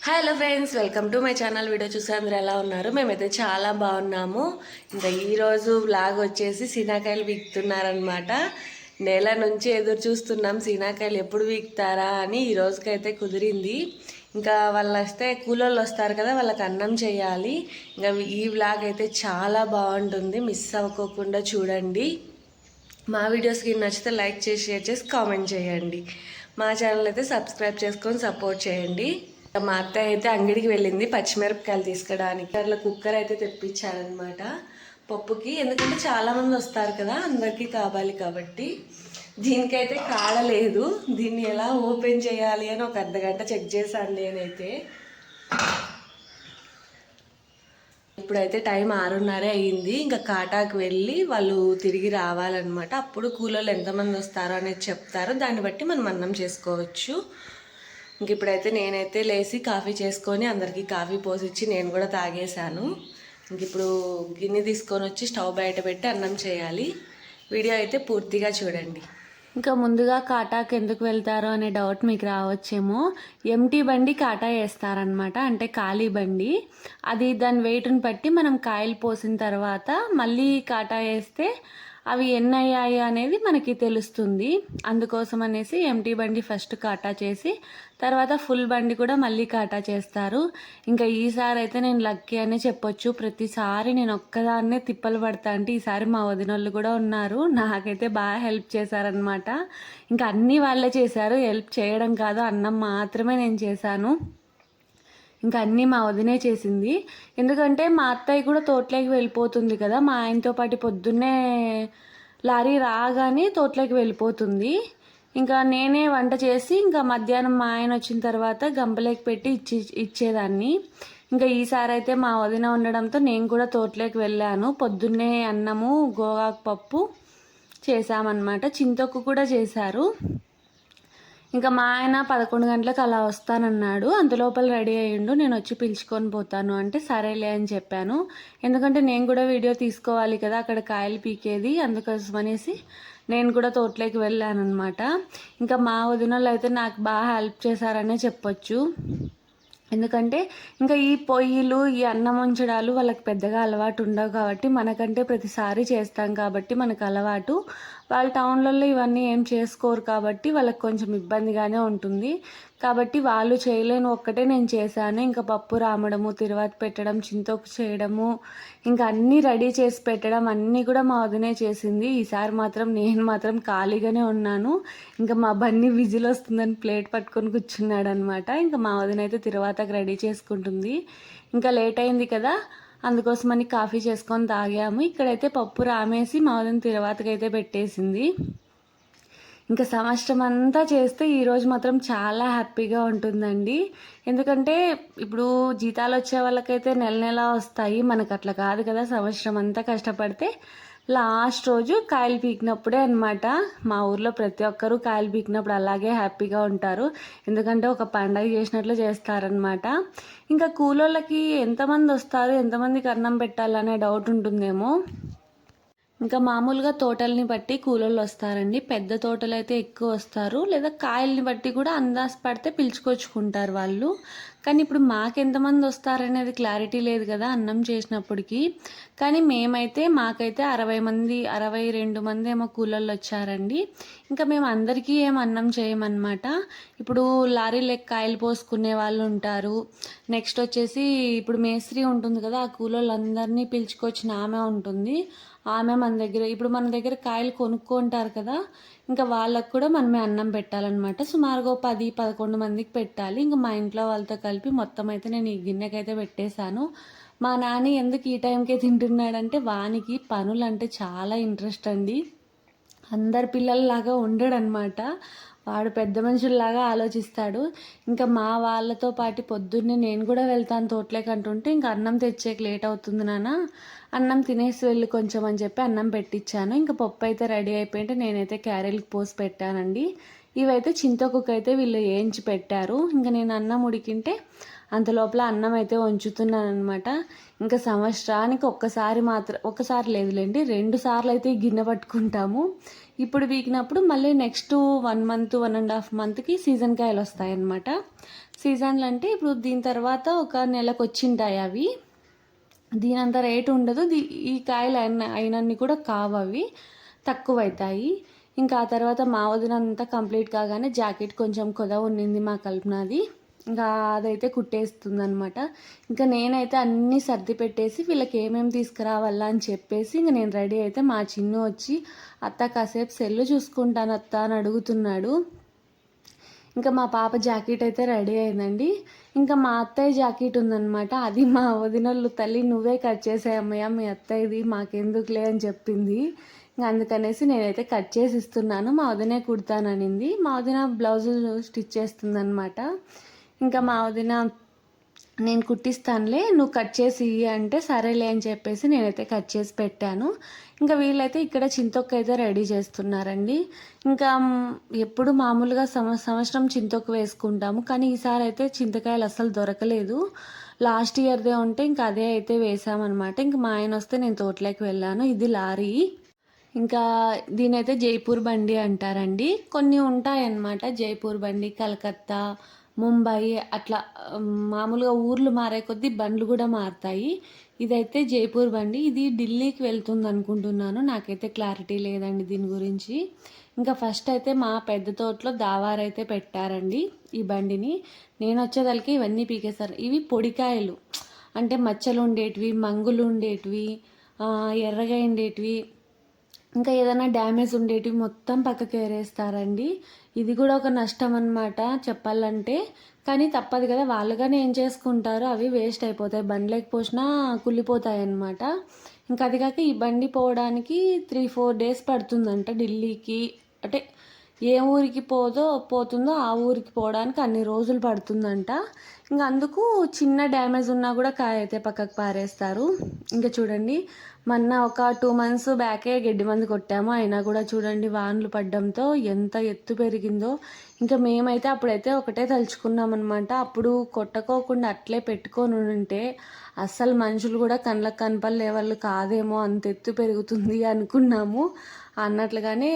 Hello friends, welcome to my channel. Video చూసి అందరూ ఎలా ఉన్నారు? మేమైతే చాలా బాగున్నాము. ఇంకా ఈరోజు వ్లాగ్ వచ్చేసి సీనాకాయలు వీక్తున్నారనమాట. నెల నుంచి ఎదురు చూస్తున్నాం సీనాకాయలు ఎప్పుడు వీక్తారా అని. ఈ రోజుకైతే కుదిరింది. ఇంకా వాళ్ళు వస్తే కూలోళ్ళు వస్తారు కదా, వాళ్ళకి అన్నం చేయాలి. ఇంకా ఈ వ్లాగ్ అయితే చాలా బాగుంటుంది, మిస్ అవ్వకోకుండా చూడండి. మా వీడియోస్కి నచ్చితే లైక్ చేసి, షేర్ చేసి, కామెంట్ చేయండి. మా ఛానల్ అయితే సబ్స్క్రైబ్ చేసుకొని సపోర్ట్ చేయండి. మా అత్తయ్య అయితే అంగడికి వెళ్ళింది పచ్చిమిరపకాయలు తీసుకోవడానికి. అట్లా కుక్కర్ అయితే తెప్పించారనమాట పప్పుకి. ఎందుకంటే చాలామంది వస్తారు కదా, అందరికీ కావాలి కాబట్టి. దీనికైతే కాడలేదు. దీన్ని ఎలా ఓపెన్ చేయాలి అని ఒక అర్ధగంట చెక్ చేశాను నేనైతే. ఇప్పుడైతే టైం 6:30 అయ్యింది. ఇంకా కాటాకు వెళ్ళి వాళ్ళు తిరిగి రావాలన్నమాట. అప్పుడు కూలోళ్ళు ఎంతమంది వస్తారో అనేది చెప్తారు, దాన్ని బట్టి మనం అన్నం చేసుకోవచ్చు. ఇంక ఇప్పుడైతే నేనైతే లేచి కాఫీ చేసుకొని అందరికీ కాఫీ పోసిచ్చి నేను కూడా తాగేశాను. ఇంక ఇప్పుడు గిన్నె తీసుకొని వచ్చి స్టవ్ బయట పెట్టి అన్నం చేయాలి. వీడియో అయితే పూర్తిగా చూడండి. ఇంకా ముందుగా కాటాకు ఎందుకు వెళ్తారో అనే డౌట్ మీకు రావచ్చేమో. ఎంటీ బండి కాటా వేస్తారనమాట, అంటే ఖాళీ బండి. అది దాని వెయిట్ని బట్టి మనం కాయలు పోసిన తర్వాత మళ్ళీ కాటా వేస్తే అవి ఎన్ని అయ్యాయి అనేది మనకి తెలుస్తుంది. అందుకోసం అనేసి ఎంటీ బండి ఫస్ట్ కాటా చేసి తర్వాత ఫుల్ బండి కూడా మళ్ళీ కాటా చేస్తారు. ఇంకా ఈసారి అయితే నేను లక్కీ అనే చెప్పొచ్చు. ప్రతిసారి నేను ఒక్కదాన్నే తిప్పలు పడతా అంటే ఈసారి మా వదినోళ్ళు కూడా ఉన్నారు, నాకైతే బాగా హెల్ప్ చేశారనమాట. ఇంకా అన్నీ వాళ్ళే చేశారు, హెల్ప్ చేయడం కాదు, అన్నం మాత్రమే నేను చేశాను. ఇంకా అన్నీ మా వదినే చేసింది. ఎందుకంటే మా అత్తయ్య కూడా తోటలోకి వెళ్ళిపోతుంది కదా, మా ఆయనతో పాటు పొద్దున్నే లారీ రాగానే తోటలోకి వెళ్ళిపోతుంది. ఇంకా నేనే వంట చేసి ఇంకా మధ్యాహ్నం మా ఆయన వచ్చిన తర్వాత గంపలోకి పెట్టి ఇచ్చేదాన్ని. ఇంకా ఈసారి అయితే మా వదిన ఉండడంతో నేను కూడా తోటలోకి వెళ్ళాను. పొద్దున్నే అన్నము గోగాకు పప్పు చేశామన్నమాట, చింతొక్కు కూడా చేశారు. ఇంకా మా ఆయన 11 గంటలకు అలా వస్తానన్నాడు. అంతలోపల రెడీ అయ్యిండు, నేను వచ్చి పిలుచుకొని పోతాను అంటే సరేలే అని చెప్పాను. ఎందుకంటే నేను కూడా వీడియో తీసుకోవాలి కదా, అక్కడ కాయలు పీకేది, అందుకోసం అనేసి నేను కూడా తోటలోకి వెళ్ళాను అనమాట. ఇంకా మా వదినలు అయితే నాకు బాగా హెల్ప్ చేశారనే చెప్పొచ్చు. ఎందుకంటే ఇంకా ఈ పొయ్యిలు, ఈ అన్నం ఉంచడాలు వాళ్ళకి పెద్దగా అలవాటు ఉండవు కాబట్టి, మనకంటే ప్రతిసారి చేస్తాం కాబట్టి మనకు అలవాటు. వాళ్ళ టౌన్లలో ఇవన్నీ ఏం చేసుకోరు కాబట్టి వాళ్ళకి కొంచెం ఇబ్బందిగానే ఉంటుంది. కాబట్టి వాళ్ళు చేయలేని ఒక్కటే నేను చేశాను. ఇంకా పప్పు రామడము, తిరువాత పెట్టడం, చింతొక్కు చేయడము, ఇంకా అన్నీ రెడీ చేసి పెట్టడం అన్నీ కూడా మా వదినే చేసింది. ఈసారి మాత్రం నేను మాత్రం ఖాళీగానే ఉన్నాను. ఇంకా మా బన్నీ విజిల్ వస్తుందని ప్లేట్ పట్టుకొని కూర్చున్నాడు అనమాట. ఇంకా మా వదిన అయితే తిరువాతకు రెడీ చేసుకుంటుంది. ఇంకా లేట్ అయింది కదా, అందుకోసమని కాఫీ చేసుకొని తాగాము. ఇక్కడైతే పప్పు రామేసి మా వదిన తిరువాతకైతే పెట్టేసింది. ఇంకా సంవత్సరం అంతా చేస్తే ఈరోజు మాత్రం చాలా హ్యాపీగా ఉంటుందండి. ఎందుకంటే ఇప్పుడు జీతాలు వచ్చే వాళ్ళకైతే నెల నెల వస్తాయి, మనకు అట్లా కాదు కదా. సంవత్సరం అంతా కష్టపడితే లాస్ట్ రోజు కాయలు పీకినప్పుడే అనమాట. మా ఊర్లో ప్రతి ఒక్కరూ కాయలు పీకినప్పుడు అలాగే హ్యాపీగా ఉంటారు, ఎందుకంటే ఒక పండగ చేసినట్లు చేస్తారనమాట. ఇంకా కూలోళ్ళకి ఎంతమంది వస్తారు, ఎంతమందికి అన్నం పెట్టాలనే డౌట్ ఉంటుందేమో. ఇంకా మామూలుగా తోటల్ని బట్టి కూలోళ్ళు వస్తారండి. పెద్ద తోటలు అయితే ఎక్కువ వస్తారు, లేదా కాయల్ని బట్టి కూడా అందాజ పడితే పిలుచుకొచ్చుకుంటారు వాళ్ళు. కానీ ఇప్పుడు మాకెంతమంది వస్తారనేది క్లారిటీ లేదు కదా అన్నం చేసినప్పటికీ. కానీ మాకైతే 60 మంది, 62 మంది ఏమో కూలోళ్ళు వచ్చారండి. ఇంకా మేము అందరికీ ఏం అన్నం చేయమన్నమాట. ఇప్పుడు లారీలకు కాయలు పోసుకునే వాళ్ళు ఉంటారు. నెక్స్ట్ వచ్చేసి ఇప్పుడు మేస్త్రి ఉంటుంది కదా, ఆ కూలోళ్ళందరినీ పిలుచుకొచ్చిన ఆమె ఉంటుంది. ఆమె మన దగ్గర కాయలు కొనుక్కుంటారు కదా, ఇంకా వాళ్ళకు కూడా మనమే అన్నం పెట్టాలన్నమాట. సుమారుగా 10-11 మందికి పెట్టాలి. ఇంకా మా ఇంట్లో వాళ్ళతో కలిపి మొత్తం అయితే నేను ఈ గిన్నెకైతే పెట్టేశాను. మా నాని ఎందుకు ఈ టైంకే తింటున్నాడంటే, వానికి పనులు అంటే చాలా ఇంట్రెస్ట్ అండి. అందరి పిల్లల్లాగా ఉండడనమాట, వాడు పెద్ద మనుషుల్లాగా ఆలోచిస్తాడు. ఇంకా మా వాళ్ళతో పాటు పొద్దున్నే నేను కూడా వెళ్తాను తోటలోకి అంటుంటే, ఇంకా అన్నం తెచ్చేకి లేట్ అవుతుంది నాన్న, అన్నం తినేసి వెళ్ళి కొంచెం అని చెప్పి అన్నం పెట్టించాను. ఇంకా పప్పు అయితే రెడీ అయిపోయింటే నేనైతే క్యారెల్కి పోసి పెట్టానండి. ఇవైతే చింతొక్కుకు అయితే వీళ్ళు వేయించి పెట్టారు. ఇంకా నేను అన్నం ఉడికింటే అంతలోపల అన్నం అయితే వంచుతున్నాను అనమాట. ఇంకా సంవత్సరానికి ఒక్కసారి లేదులేండి, 2 సార్లు అయితే ఈ గిన్నె పట్టుకుంటాము. ఇప్పుడు వీకినప్పుడు మళ్ళీ నెక్స్ట్ 1 మంత్, 1.5 మంత్కి సీజన్ కాయలు వస్తాయన్నమాట. సీజన్లు అంటే ఇప్పుడు దీని తర్వాత ఒక నెలకు వచ్చింటాయి అవి. దీనంత రేటు ఉండదు. ఈ కాయలు అయినన్ని కూడా కావు, అవి తక్కువ అవుతాయి. ఇంకా ఆ తర్వాత మా వదిన అంతా కంప్లీట్ కాగానే జాకెట్ కొంచెం కొదవ ఉండింది మా కల్పనది, ఇంకా అదైతే కుట్టేస్తుంది అనమాట. ఇంకా నేనైతే అన్నీ సర్ది పెట్టేసి వీళ్ళకి ఏమేమి తీసుకురావాలా అని చెప్పేసి ఇంక నేను రెడీ అయితే మా చిన్ను వచ్చి అత్త కాసేపు సెల్లు చూసుకుంటాను అత్త అని అడుగుతున్నాడు. ఇంకా మా పాప జాకెట్ అయితే రెడీ అయిందండి. ఇంకా మా అత్తయ్య జాకెట్ ఉందన్నమాట, అది మా వదినోళ్ళు తల్లి నువ్వే కట్ చేసాయమ్మయ్య మీ అత్తయ్యది మాకెందుకులే అని చెప్పింది. ఇంకా అందుకనేసి నేనైతే కట్ చేసి ఇస్తున్నాను, మా వదినే కుడతాననింది. మా వదిన బ్లౌజులు స్టిచ్ చేస్తుందన్నమాట. ఇంకా మా వదిన నేను కుట్టిస్తానులే నువ్వు కట్ చేసి అంటే సరేలే అని చెప్పేసి నేనైతే కట్ చేసి పెట్టాను. ఇంకా వీళ్ళైతే ఇక్కడ చింతొక్కు అయితే రెడీ చేస్తున్నారండి. ఇంకా ఎప్పుడు మామూలుగా సంవత్సరం చింతొక్కు వేసుకుంటాము, కానీ ఈసారి అయితే చింతకాయలు అస్సలు దొరకలేదు. లాస్ట్ ఇయర్దే ఉంటే ఇంకా అదే అయితే వేసామన్నమాట. ఇంకా మా ఆయన వస్తే నేను తోటలోకి వెళ్ళాను. ఇది లారీ, ఇంకా దీనైతే జైపూర్ బండి అంటారండి. కొన్ని ఉంటాయన్నమాట, జైపూర్ బండి, కలకత్తా, ముంబై అట్లా మామూలుగా ఊర్లు మారే కొద్దీ బండ్లు కూడా మారుతాయి. ఇదైతే జైపూర్ బండి, ఇది ఢిల్లీకి వెళ్తుంది అనుకుంటున్నాను, నాకైతే క్లారిటీ లేదండి దీని గురించి. ఇంకా ఫస్ట్ అయితే మా పెద్ద తోటలో దావారైతే పెట్టారండి ఈ బండిని. నేను వచ్చేదానికి ఇవన్నీ పీకేశారు. ఇవి పొడికాయలు అంటే మచ్చలు ఉండేటివి, మంగులు ఉండేటివి, ఎర్రగా ఉండేటివి, ఇంకా ఏదైనా డ్యామేజ్ ఉండేటివి మొత్తం పక్కకి ఏరేస్తారండి. ఇది కూడా ఒక నష్టం అన్నమాట చెప్పాలంటే, కానీ తప్పదు కదా, వాళ్ళుగానే ఏం చేసుకుంటారో అవి వేస్ట్ అయిపోతాయి, బండిలోకి పోసినా కుళ్ళిపోతాయి అన్నమాట. ఇంకా అది కాక ఈ బండి పోవడానికి 3-4 డేస్ పడుతుందంట ఢిల్లీకి, అంటే ఏ ఊరికి పోతుందో ఆ ఊరికి పోవడానికి అన్ని రోజులు పడుతుందంట. ఇంకా అందుకు చిన్న డ్యామేజ్ ఉన్నా కూడా కాయ అయితే పక్కకు పారేస్తారు. ఇంకా చూడండి మొన్న ఒక 2 months బ్యాకే గడ్డి మందు కొట్టాము, అయినా కూడా చూడండి వానలు పడ్డంతో ఎంత ఎత్తు పెరిగిందో. ఇంకా మేమైతే అప్పుడైతే ఒకటే తలుచుకున్నాం అనమాట, అప్పుడు కొట్టకోకుండా అట్లే పెట్టుకొని ఉంటే అస్సలు మనుషులు కూడా కళ్ళకు కనపడలే వాళ్ళు కాదేమో, అంత ఎత్తు పెరుగుతుంది అనుకున్నాము. అన్నట్లుగానే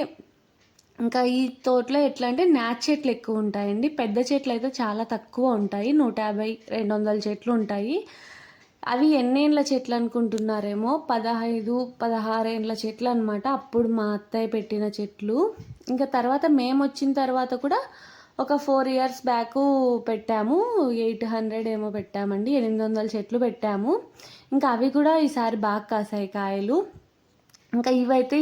ఇంకా ఈ తోటలో ఎట్లా అంటే నాచు చెట్లు ఎక్కువ ఉంటాయండి, పెద్ద చెట్లు అయితే చాలా తక్కువ ఉంటాయి, 150-200 చెట్లు ఉంటాయి. అవి ఎన్నేళ్ళ చెట్లు అనుకుంటున్నారేమో, 15-16 ఏండ్ల చెట్లు అనమాట, అప్పుడు మా అత్తయ్య పెట్టిన చెట్లు. ఇంకా తర్వాత మేము వచ్చిన తర్వాత కూడా ఒక 4 years బ్యాక్ పెట్టాము, 800 ఏమో పెట్టామండి, 800 చెట్లు పెట్టాము. ఇంకా అవి కూడా ఈసారి బాగా కాసాయి కాయలు. ఇంకా ఇవైతే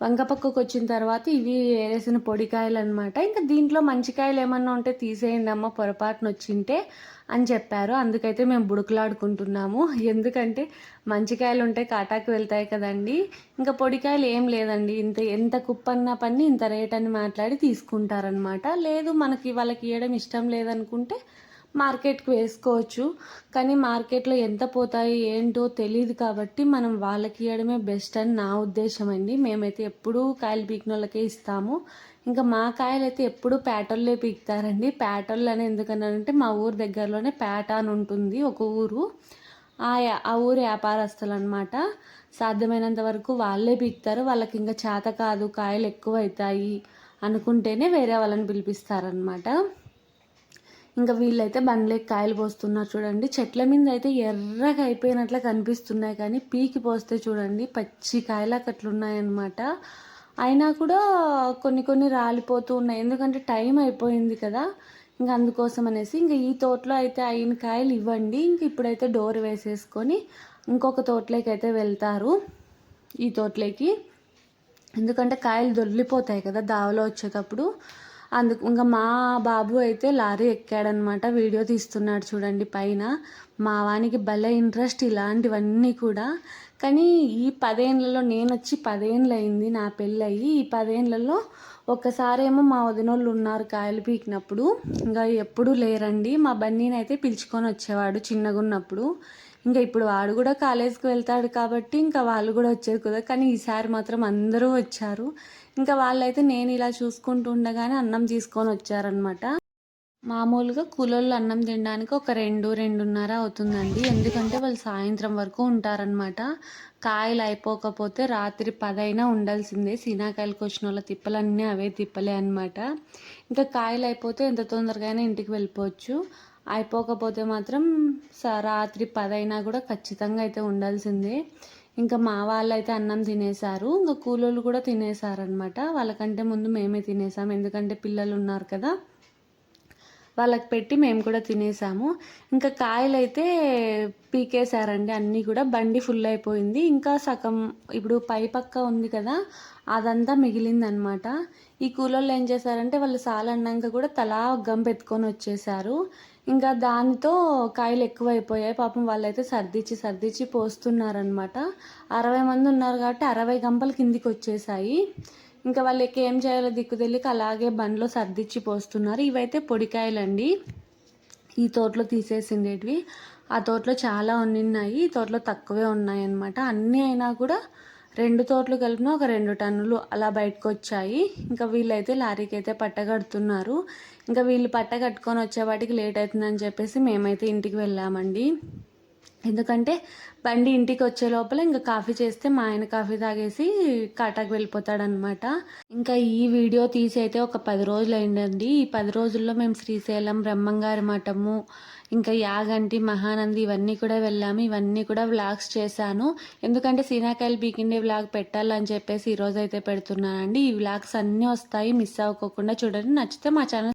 వంక పక్కకు వచ్చిన తర్వాత ఇవి వేరేసిన పొడికాయలు అనమాట. ఇంకా దీంట్లో మంచి కాయలు ఏమన్నా ఉంటే తీసేయండి అమ్మ పొరపాటున వచ్చింటే అని చెప్పారు. అందుకైతే మేము బుడుకులాడుకుంటున్నాము, ఎందుకంటే మంచి కాయలు ఉంటే కాటాకు వెళ్తాయి కదండి. ఇంకా పొడికాయలు ఏం లేదండి, ఎంత కుప్పన్నా పని ఇంత రేట్ అని మాట్లాడి తీసుకుంటారనమాట. లేదు మనకి వాళ్ళకి ఇవ్వడం ఇష్టం లేదనుకుంటే మార్కెట్కి వేసుకోవచ్చు, కానీ మార్కెట్లో ఎంత పోతాయి ఏంటో తెలియదు కాబట్టి మనం వాళ్ళకి ఇవ్వడమే బెస్ట్ అని నా ఉద్దేశం అండి. మేమైతే ఎప్పుడూ కాయలు పీకిన వాళ్ళకే ఇస్తాము. ఇంకా మా కాయలు అయితే ఎప్పుడూ పేటోళ్ళే పీకుతారండి. పేటోళ్ళు అని ఎందుకన్నారంటే మా ఊరు దగ్గరలోనే పేట అని ఉంటుంది ఒక ఊరు, ఆ ఊరు వ్యాపారస్తులు అనమాట. సాధ్యమైనంత వరకు వాళ్ళే పీకుతారు, వాళ్ళకి ఇంకా చేత కాదు కాయలు ఎక్కువ అవుతాయి అనుకుంటేనే వేరే వాళ్ళని పిలిపిస్తారనమాట. ఇంకా వీళ్ళైతే బండ్లకి కాయలు పోస్తున్నారు చూడండి, చెట్ల మీద అయితే ఎర్రగా అయిపోయినట్లు కనిపిస్తున్నాయి, కానీ పీకి పోస్తే చూడండి పచ్చి కాయలకు అట్లున్నాయన్నమాట. అయినా కూడా కొన్ని రాలిపోతూ ఉన్నాయి, ఎందుకంటే టైం అయిపోయింది కదా, ఇంకా అందుకోసం అనేసి. ఇంకా ఈ తోటలో అయితే అయిన కాయలు ఇవ్వండి. ఇంక ఇప్పుడైతే డోర్ వేసేసుకొని ఇంకొక తోటలోకి అయితే వెళ్తారు, ఈ తోటలోకి, ఎందుకంటే కాయలు దొర్లిపోతాయి కదా దావలో వచ్చేటప్పుడు. అందుకు ఇంకా మా బాబు అయితే లారీ ఎక్కాడనమాట, వీడియో తీస్తున్నాడు చూడండి పైన. మా వానికి భలే ఇంట్రెస్ట్ ఇలాంటివన్నీ కూడా. కానీ ఈ 10 ఏళ్లలో, నేను వచ్చి 10 ఏళ్ళు అయింది నా పెళ్ళయి, ఈ 10 ఏళ్లలో ఒక్కసారేమో మా వదినోళ్ళు ఉన్నారు కాయలు పీకినప్పుడు, ఇంకా ఎప్పుడూ లేరండి. మా బన్నీని అయితే పిలుచుకొని వచ్చేవాడు చిన్నగా ఉన్నప్పుడు. ఇంకా ఇప్పుడు వాడు కూడా కాలేజ్కి వెళ్తాడు కాబట్టి ఇంకా వాళ్ళు కూడా వచ్చేది కదా, కానీ ఈసారి మాత్రం అందరూ వచ్చారు. ఇంకా వాళ్ళైతే నేను ఇలా చూసుకుంటూ ఉండగానే అన్నం తీసుకొని వచ్చారనమాట. మామూలుగా కూలోళ్ళు అన్నం తినడానికి ఒక 2, 2:30 అవుతుందండి. ఎందుకంటే వాళ్ళు సాయంత్రం వరకు ఉంటారనమాట. కాయలు అయిపోకపోతే రాత్రి 10 అయినా ఉండాల్సిందే. సీనాకాయలకు వచ్చినోళ్ళ తిప్పలన్నీ అవే తిప్పలే అనమాట. ఇంకా కాయలు అయిపోతే ఎంత తొందరగా అయినా ఇంటికి వెళ్ళిపోవచ్చు. అయిపోకపోతే మాత్రం రాత్రి 10 అయినా కూడా ఖచ్చితంగా అయితే ఉండాల్సిందే. ఇంకా మా వాళ్ళైతే అన్నం తినేశారు. ఇంకా కూలోళ్ళు కూడా తినేశారనమాట. వాళ్ళకంటే ముందు మేమే తినేసాం. ఎందుకంటే పిల్లలు ఉన్నారు కదా, వాళ్ళకి పెట్టి మేము కూడా తినేసాము. ఇంకా కాయలైతే పీకేశారండి అన్నీ కూడా. బండి ఫుల్ అయిపోయింది. ఇంకా సగం ఇప్పుడు పై పక్క ఉంది కదా, అదంతా మిగిలిందనమాట. ఈ కూలోళ్ళు ఏం చేశారంటే వాళ్ళు సాలన్నాక కూడా తలా ఒక గంప ఎత్తుకొని వచ్చేసారు. ఇంకా దానితో కాయలు ఎక్కువైపోయాయి. పాపం వాళ్ళైతే సర్దిచ్చి పోస్తున్నారనమాట. 60 మంది ఉన్నారు కాబట్టి 60 గంపలు కిందికి వచ్చేసాయి. ఇంకా వాళ్ళకి ఏం చేయాలో దిక్కు తెలియక అలాగే బండ్లో సర్దిచ్చి పోస్తున్నారు. ఇవైతే పొడికాయలండి, ఈ తోటలో తీసేసిండేటివి. ఆ తోటలో చాలా ఉన్నాయి, ఈ తోటలో తక్కువే ఉన్నాయన్నమాట. అన్నీ అయినా కూడా 2 తోటలు కలిపిన ఒక 2 టన్నులు అలా బయటకు వచ్చాయి. ఇంకా వీళ్ళైతే లారీకి అయితే పట్టగడుతున్నారు. ఇంకా వీళ్ళు పట్టగట్టుకొని వచ్చేవాటికి లేట్ అవుతుందని చెప్పేసి మేమైతే ఇంటికి వెళ్ళామండి. ఎందుకంటే బండి ఇంటికి వచ్చే లోపల ఇంకా కాఫీ చేస్తే మా ఆయన కాఫీ తాగేసి కాటాకి వెళ్ళిపోతాడనమాట. ఇంకా ఈ వీడియో తీసి అయితే ఒక 10 రోజులు అయిందండి. ఈ 10 రోజుల్లో మేము శ్రీశైలం, బ్రహ్మంగారి మఠము, ఇంకా యాగంటి, మహానంది ఇవన్నీ కూడా వెళ్ళాము. ఇవన్నీ కూడా వ్లాగ్స్ చేశాను. ఎందుకంటే సీనాకాయలు బీకిండే వ్లాగ్ పెట్టాలని చెప్పేసి ఈరోజు అయితే పెడుతున్నానండి. ఈ వ్లాగ్స్ అన్నీ వస్తాయి, మిస్ అవ్వకోకుండా చూడండి. నచ్చితే మా ఛానల్